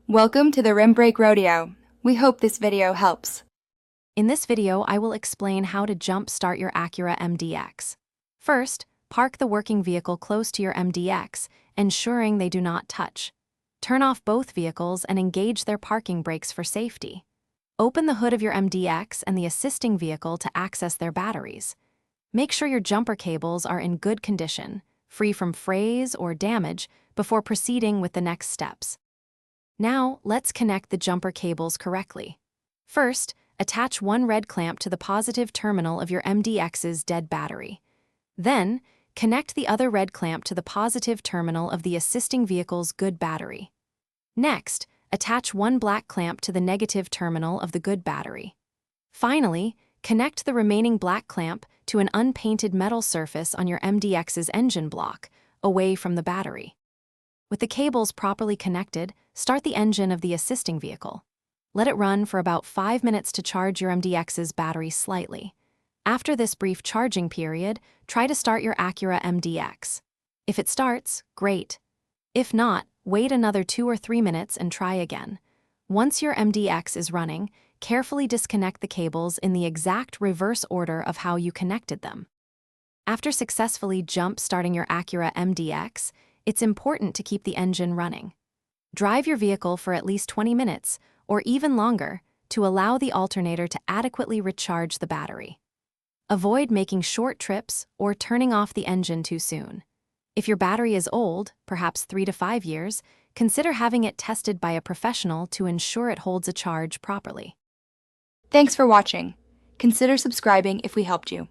Welcome to the Rim Brake Rodeo. We hope this video helps. In this video, I will explain how to jump start your Acura MDX. First, park the working vehicle close to your MDX, ensuring they do not touch. Turn off both vehicles and engage their parking brakes for safety. Open the hood of your MDX and the assisting vehicle to access their batteries. Make sure your jumper cables are in good condition, free from frays or damage, before proceeding with the next steps. Now, let's connect the jumper cables correctly. First, attach one red clamp to the positive terminal of your MDX's dead battery. Then, connect the other red clamp to the positive terminal of the assisting vehicle's good battery. Next, attach one black clamp to the negative terminal of the good battery. Finally, connect the remaining black clamp to an unpainted metal surface on your MDX's engine block, away from the battery. With the cables properly connected, start the engine of the assisting vehicle. Let it run for about 5 minutes to charge your MDX's battery slightly. After this brief charging period, try to start your Acura MDX. If it starts, great. If not, wait another 2 or 3 minutes and try again. Once your MDX is running, carefully disconnect the cables in the exact reverse order of how you connected them. After successfully jump starting your Acura MDX, it's important to keep the engine running. Drive your vehicle for at least 20 minutes, or even longer, to allow the alternator to adequately recharge the battery. Avoid making short trips or turning off the engine too soon. If your battery is old, perhaps 3 to 5 years, consider having it tested by a professional to ensure it holds a charge properly. Thanks for watching. Consider subscribing if we helped you.